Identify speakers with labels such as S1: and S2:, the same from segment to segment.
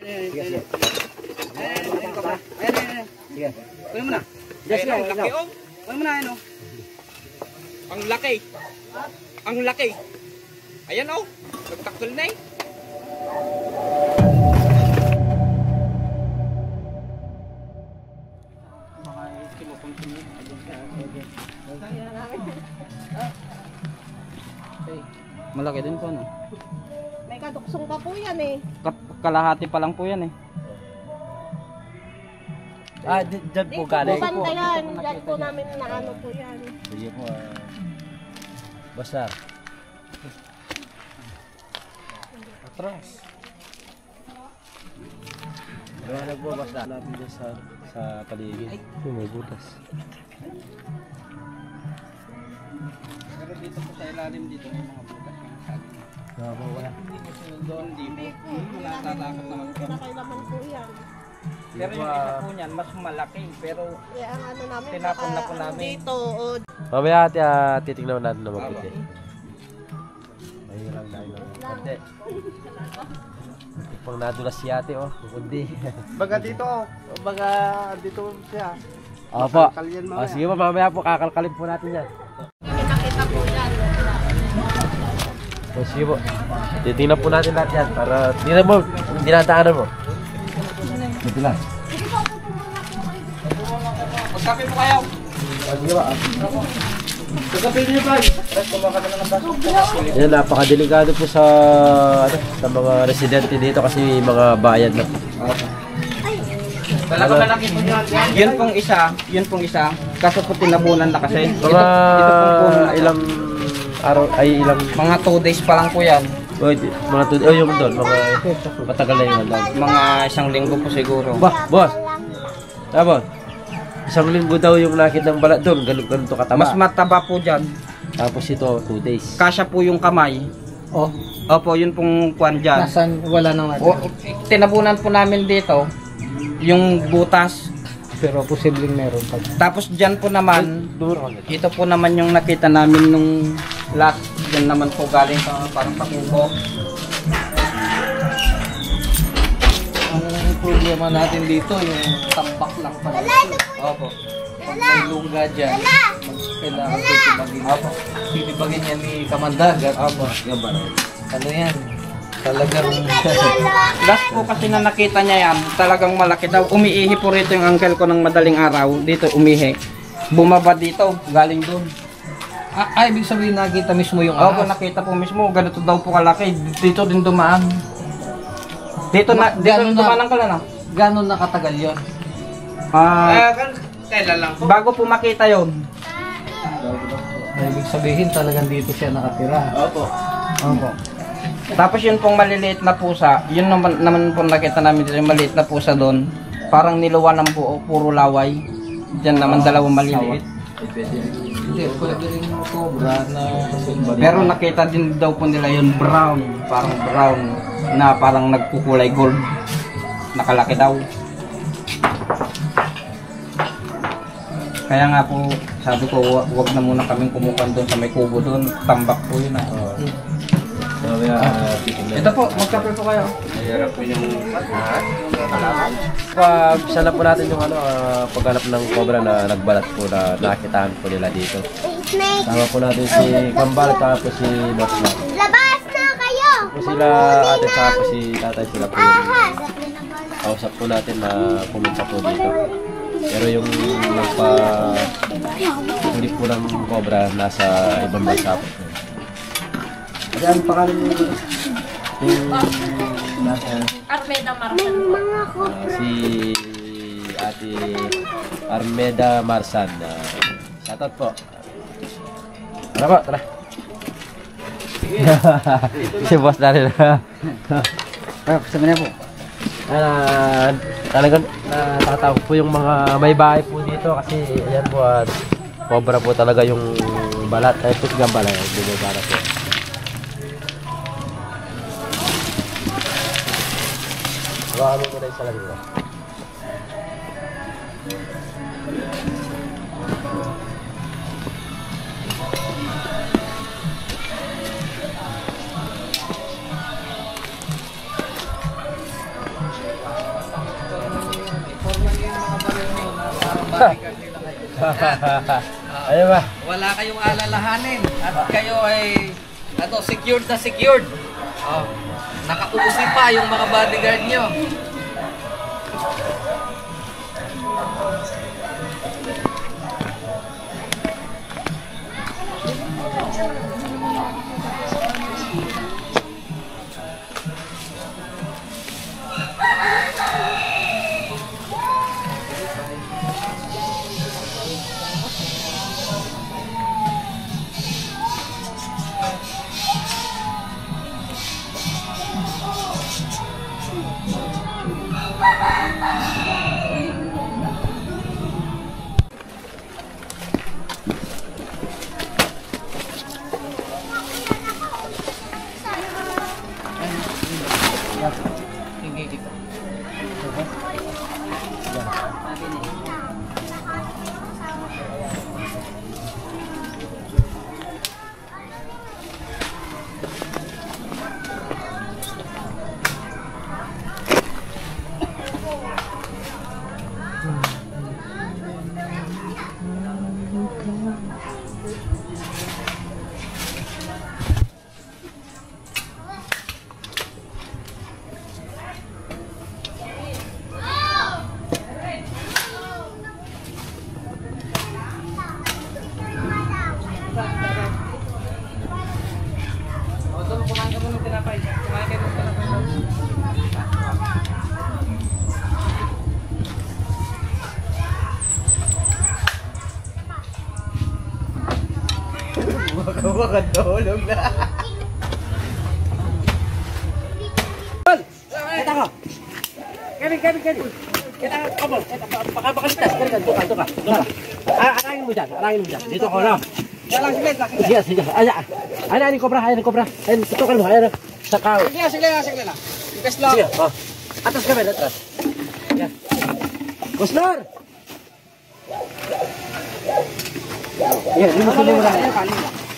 S1: Sige. Sige.
S2: Kunin mo na.
S1: Yes,
S2: Ayun, ang laki oh. Kunin mo na ano. Ang laki. Ang laki. Ayan oh. Nagtakol na eh. Malaki din po no.
S3: May kaduksong pa po yan eh.
S2: Kalahati pa lang po yan eh.
S1: Dyan po galing.
S3: Di po banda yan. Dyan po namin na ano po yan.
S1: Sige po. Basta. Atras. Liwanag po basta. Lapit dyan sa paligid. May butas.
S2: Pero dito po sa ilalim dito may mga butas.
S1: Wala.
S2: Hindi ko sunod doon dito. Wala tatakot naman po.
S3: Nakailaman po yan.
S2: Pero yung isa po niyan mas malaki. Pero
S3: Kaya ang ano namin.
S2: tinapon na po namin.
S3: Dito.
S1: Mamaya titignan natin na mabuti. Mahirang dahil na. Konti. Pang nadulas si ate oh. Kundi.
S4: Baga dito oh. Baga dito siya.
S1: Opo.
S4: Kalyan mamaya.
S1: Sige po, mamaya po kakalkalin po natin yan.
S3: Nakita po yan.
S1: Sige po. Titingnan po natin lahat yan para tingnan mo, dinadaanan mo. Dito lang.
S2: Magkape po kayo.
S1: Sige ba?
S2: Magkape niyo ba? Tapos kumaka na ng baso.
S1: Yan, napakadelikado po sa mga residente dito kasi mga bayan na.
S2: Talaga malaki po yan. Yun pong isa. Kaso po tinabunan na kasi.
S1: Mga
S2: Ito pong puno na
S1: ilang araw ay ilang
S2: mga 2 days pa lang po yan.
S1: mga yung doon, mga matagal na yun.
S2: Mga 1 linggo po siguro.
S1: Bah, boss. Tapos, 1 linggo daw yung nakit ng balat doon, ganun to kataba.
S2: Mas mataba po dyan.
S1: Tapos ito, 2 days.
S2: Kasya po yung kamay.
S4: Oh.
S2: Opo, yun pong kwan dyan.
S4: Nasaan wala nang
S2: Tinabunan po namin dito yung butas.
S4: pero posibleng meron pa.
S2: Tapos dyan po naman, ito po naman yung nakita namin nung last. Dyan naman po galing sa parang pakuko.
S4: Ano lang yung problema natin dito, yung tambak lang pala.
S2: Opo.
S4: Pag may lungga dyan, kailangan titibagin.
S2: Opo.
S4: Titibagin yan ni Kamandagat.
S2: Opo.
S4: Ano yan? Talagang
S2: Last po kasi na nakita niya yan, talagang malaki daw. Umiihi po rito yung uncle ko ng madaling araw. Dito umihi. Bumaba dito, galing doon.
S4: ibig sabihin nakita mismo yung
S2: Opo,
S4: ahas.
S2: nakita po mismo, ganito daw po kalaki. Dito din dumaan. Dito
S4: Gano'n na-
S2: dumaan ka na.
S4: Gano'n nakatagal yun?
S2: Kailan lang po? Bago po makita yon.
S4: Ibig sabihin talagang dito siya nakatira.
S2: Opo.
S4: Opo.
S2: Tapos yun pong maliliit na pusa, yun naman po nakita namin dito, yung maliit na pusa doon. Parang niluwa ng buo, puro laway. Diyan naman dalawang maliliit.
S4: Hindi, pwede rin yung cobra na
S2: Pero nakita din daw po nila yun brown, parang brown, na parang nagkukulay gold. Nakalaki daw. Kaya nga po, sabi ko, wag na muna kaming kumukan doon sa may kubo doon. Tambak po yun ah. Ito po, magkape po kayo. Mahirap po yung
S1: Sana po natin yung paghanap ng cobra na nagbalat po na nakitaan po nila dito. Tama po natin si Kambal tapos si Boss Mac.
S5: Labas na kayo!
S1: Po sila ate tapos si tatay sila po. Kausap po natin na pumunta po dito. Pero yung nagpa-huli po ng cobra nasa ibang bansa po. Ano pangalan mo? Yung
S3: Armeda Marsan.
S1: si Ate Armeda Marsan. Shoutout po. Tara po, tara. Si boss na rin.
S4: Kasama niya po.
S1: Talagang natatakot po yung mga may bahay po dito kasi ayan po, cobra po talaga yung balat. Ay, ito gambala, yung balat po. Hawakan mo muna yung salamin mo. Ayun ba?
S4: Wala kayong alalahanin at kayo ay secured na secured. Oh, nakauusi pa yung mga bodyguard nyo.
S1: Makatulog na. Kita ko. Kevin. Kita ko mo. Pakalitas. Tuka. Arangin mo dyan. Dito ko na. Sige. Ayan, cobra. Ayan, tutukan mo. Ayan, saka.
S4: Sige na. Ikas lang.
S1: Sige, oh. Atas kami, atas. Yan. Gosnor! Yan, limusin mo na.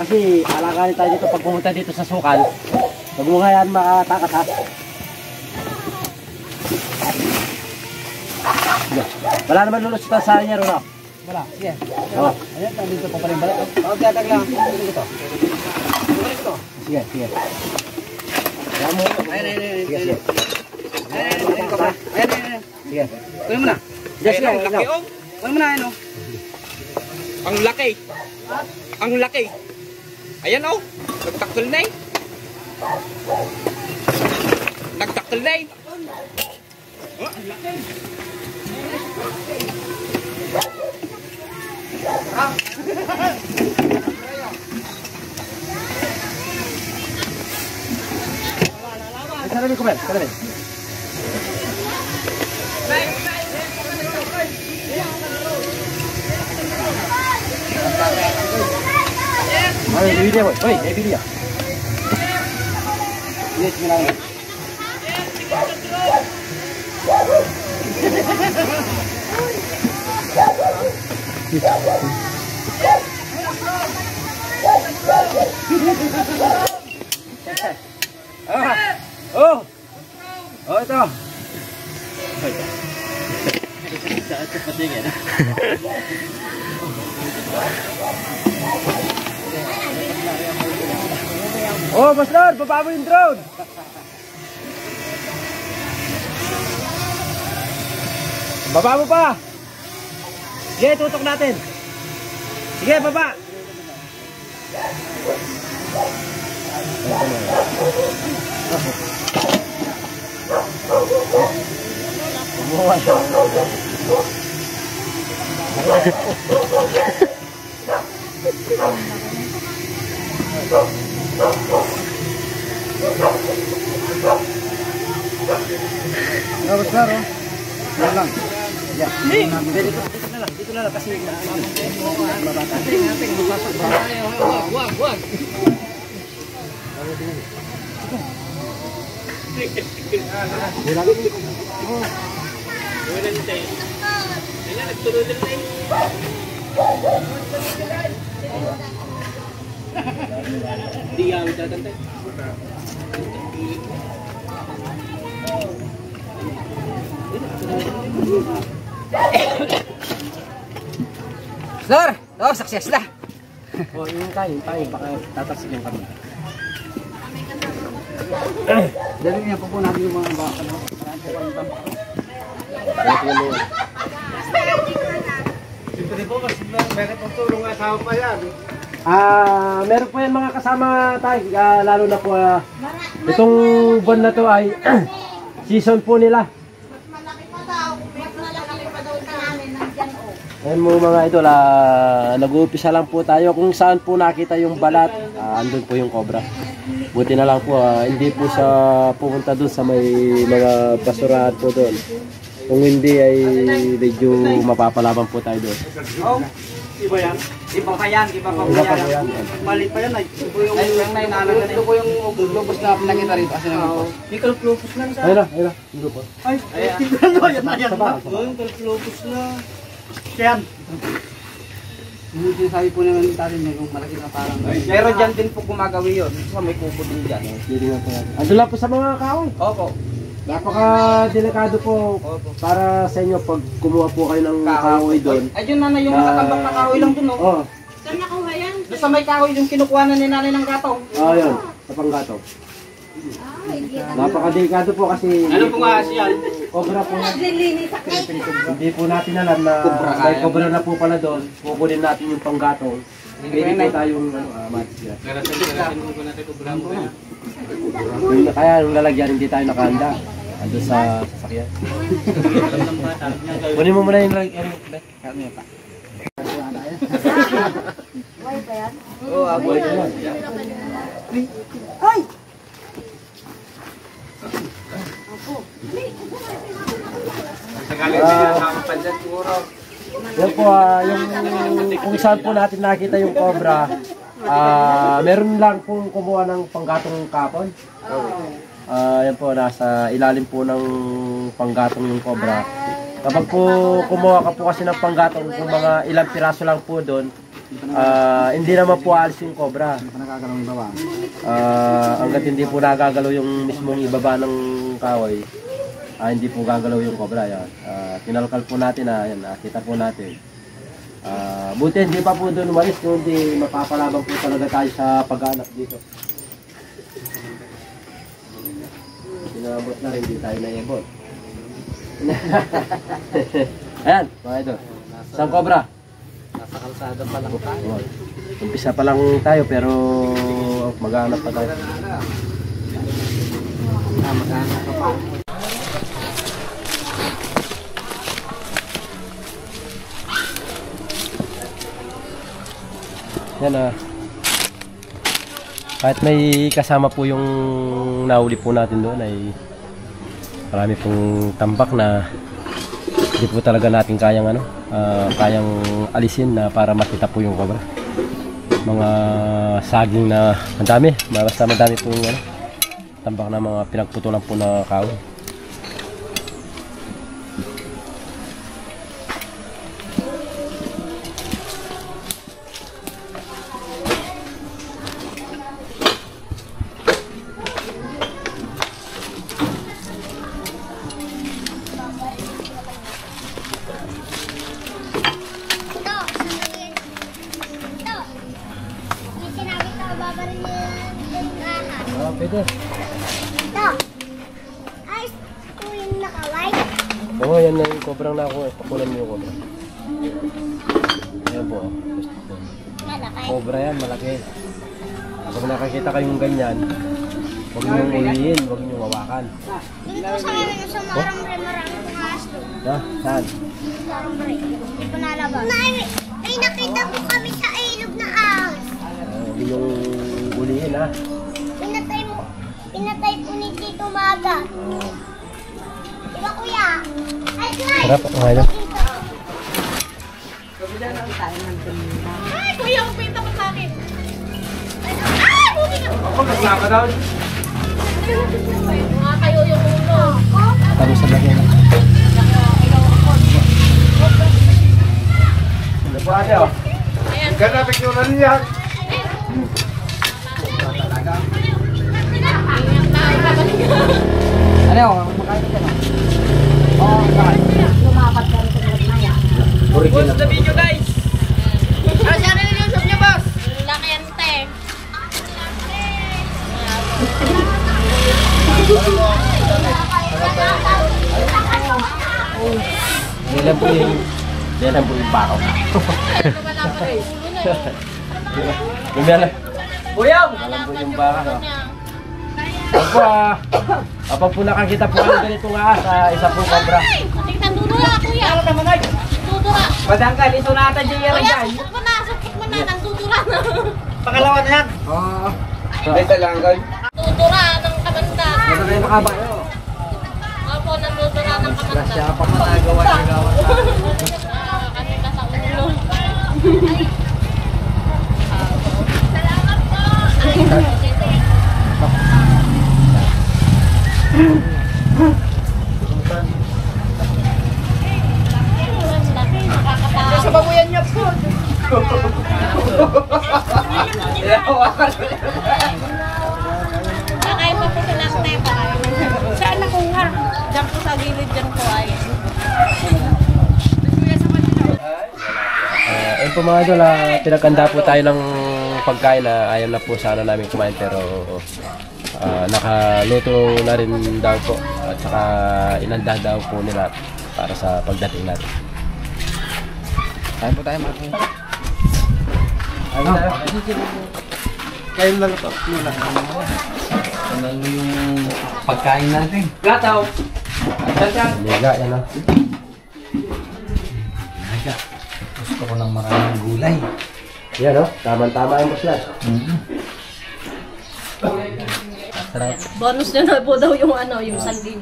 S1: Kasi alakanin tayo dito pag pumunta dito sa sukal. Huwag mo nga yan makatakas, ha? Wala naman lulos pa sa inyo, Rona.
S4: Wala, sige.
S1: Oh.
S4: Ayan, dito pa pala yung balik. Tiyatag lang. Dito.
S1: Sige. Ayan mo.
S4: Ayan.
S1: Sige.
S4: Ayan.
S1: Sige.
S4: Kunin mo na.
S1: Sige.
S4: Laki, oh. Kunin mo na, ano. Ang laki. Ayan, oh. Nagtakal na eh. Oh, ang laki.
S1: Salamin ko, Ben. Salamin. Ay, video boy. Oy, video. Yes, minang. Oh, ito. Oh, Mas Lord, baba mo yung drone. Baba mo pa. Sige, tutok natin. Sige, baba. Mas Lord, oh. Yan lang. Yan. Dito na lang kasi babata.
S4: Wag. Di kami tatantay.
S2: Sir! Oh, success na!
S1: O, yung tayo, baka tatasig yung kami.
S2: Dali niya po natin yung mga baka. Marami po yung tambak.
S5: Siyempre po, kasi meron pong tulong nga tao pa yan.
S1: Meron po yan mga kasama tayo, lalo na po itong buwan na to ay season po nila.
S3: Malaki pa daw. Mas malaki pa daw sa namin. Nandyan o.
S1: Ayan mo mga idol, nag-uumpisa lang po tayo kung saan po nakita yung balat, andun po yung cobra. Buti na lang po, hindi po siya pupunta dun sa may mga basurahan po doon. Kung hindi ay medyo mapapalaban po tayo doon.
S2: Oh,
S5: Iba yan?
S2: iba pa yan, iba pa po
S1: Iba pa po
S2: yan.
S1: yan.
S5: Mali pa yan ay. Ito yung...
S2: Ay, yung nainalaga na ito po yung lubos na pinakita rito. Kasi
S5: May kalplopus lang sa...
S1: Ayun na, hindi po.
S5: Ay, tignan mo, yan na yan. Yung kalplopus na. Yan.
S2: yung sinasabi po naman natin na yung malaki na parang... Pero dyan din po gumagawi yun. So, may kuko din dyan.
S1: Andun lang po sa mga kahoy.
S2: Opo.
S1: Napaka-delikado po para sa inyo pag kumuha po kayo ng kahoy doon.
S2: Ay, yun nanay, yung nakatambak na kahoy lang dun, no?
S1: Oh,
S3: Saan nakuha yan?
S2: Doon sa may kahoy, yung kinukuha na ni nanay ng gatong.
S1: ayun, sa panggatong. Napaka-delikado po kasi
S5: Ano po nga siya?
S1: cobra po. Hindi po natin alam na may cobra na po pala doon. Kukunin natin yung panggatong. Pwede po tayong matis yan. Kaya yung lalagyan hindi tayo nakahanda. Ando sa sasakyan. Kunin mo muna yung lalagyan.
S2: Oo, aboy.
S1: Yan po, yung kung saan po natin nakita yung cobra, meron lang pong kumuha ng panggatong kapon. Yan po, nasa ilalim po ng panggatong yung cobra. Kapag po kumuha ka po kasi ng panggatong, kung mga ilang piraso lang po doon, hindi naman po alis yung cobra. Hanggat hindi po nagagalaw yung mismong ibaba ng kahoy, hindi po gagalaw yung cobra. Yan. Kinalkal po natin, yan, nakita po natin. Buti hindi pa po doon umalis, kundi mapapalaban po talaga tayo sa pag-aanap dito. Sinabot na rin, hindi tayo naibot. Ayan, mga ito. Isang cobra.
S4: Nasa kalsada pa lang tayo.
S1: Umpisa pa lang tayo pero mag-aanap pa tayo.
S2: Mag-aanap ka pa.
S1: Yan kahit may kasama po yung nahuli po natin doon ay marami pong tambak na hindi po talaga natin kayang kayang alisin na para makita po yung cobra. Mga saging na madami, basta madami po yung tambak na mga pinagputulan po na kahoy. Pwede.
S3: Ito. Ay, ito yung nakaway.
S1: Oo, yan na yung cobrang na ako. Pakulan mo yung cobra. Ayan po.
S3: Malaki.
S1: Cobra yan, malaki. Pag nakakita kayong ganyan, huwag niyong ulihin, huwag niyong hawakan.
S3: Dito sa amin sa Marangre, maraming ahas doon.
S1: Saan?
S3: Marangre. Hindi ko nalabas. May nakita po kami sa ilog na ahas.
S1: Huwag niyong ulihin ha.
S3: Pinatay po ni Tito Maga. Diba kuya? Ay, Clyde!
S1: Harap, okay na.
S3: Ay, kuya, magpinta ko sa akin. Ay, buti ka!
S5: Ako, nagsaka daw.
S3: Mga kayo yung ulo.
S1: Tapos sa lagyan. Ano po ate oh?
S5: Ganda, picture niya.
S2: Ano, makain ka na? Oo, makain.
S1: Original.
S4: the video guys. Ano siya rin yung YouTube niyo, boss?
S3: Laki yan, te.
S1: Yan lang po yung bakaw. Yan lang.
S4: Buyong!
S1: Yan lang po yung bakaw. Kapag po nakakita po kami ganito nga sa isa pong cobra.
S3: Tingnan, dudura, kuya. Dudura.
S4: Padangkal, ito na ata dyan yan
S3: Kuya,
S4: guys.
S3: sukot mo na, nandudura na.
S5: Pangalawa na yan.
S2: Dito lang, guys.
S3: Dudura ng kamandag.
S1: Ano kayo makabayo?
S3: Opo, nandudura ng kamandag.
S1: Siya pa matagawa ng gawa.
S3: Kasi ka sa ulo.
S4: Sa babuyan niyo po.
S3: Kakain pa po sila ng tepa. Saan ako nga? Diyan po sa gilid dyan po ay.
S1: Ayun po mga idol, pinagkanda po tayo ng pagkain na ayaw na po sana namin kumain pero nakaluto na rin daw po at saka inanda daw po nila para sa pagdating natin.
S2: Kain po tayo, mga kaya.
S1: Ayun tayo.
S5: Kayo lang ito.
S2: Ano yung pagkain natin?
S4: Gataw.
S1: Liga, yan o.
S2: Gusto ko ng maraming gulay.
S1: Yan o, tama-tama yung muslas.
S3: Bonus nyo na po daw yung yung 1,000.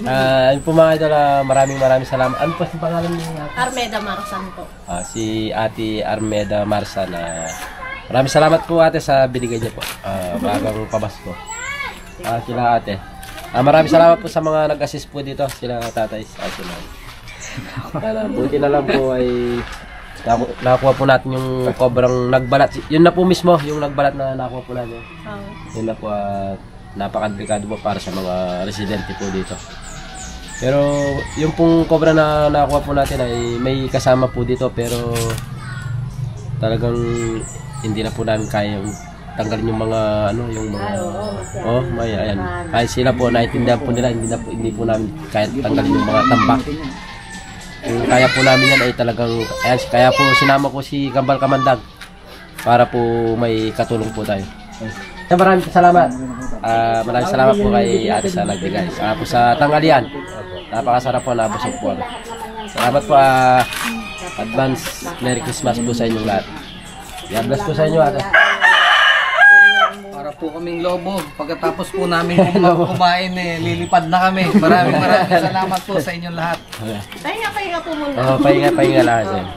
S1: Ayun po mga idol, maraming salamat. Ano po si pangalan niya?
S3: Armeda Marsan po.
S1: Si Ate Armeda Marsan. Maraming salamat po ate sa binigay niyo po. Bagang pabasko. Sila ate. Maraming salamat po sa mga nag-assist po dito. Sila tatay. Sila. Buti na lang po ay nakuha po natin yung cobrang nagbalat. Yun na po mismo, yung nagbalat na nakuha po natin. Yun na po at napaka-delikado po para sa mga residente po dito. Pero yung pong cobra na nakuha po natin ay may kasama po dito pero talagang hindi na po namin kaya tanggalin yung mga yung mga may ayan. Kahit sila po naintindihan po nila hindi po namin kaya tanggalin yung mga tambak. Yung kaya po namin yan ay talagang ayan, kaya po sinama ko si Gambal Kamandag para po may katulong po tayo. Maraming salamat. Maraming salamat po kay ate sa nagbigay. Po sa tanghalian. Napakasarap po, nabusog po. Salamat po. Advance Merry Christmas po sa inyong lahat. God bless po sa inyo ate.
S4: Para po kaming lobo. Pagkatapos po namin kumain lilipad na kami. Maraming salamat po sa inyong lahat.
S3: Pahinga po muna.
S1: Pahinga lang.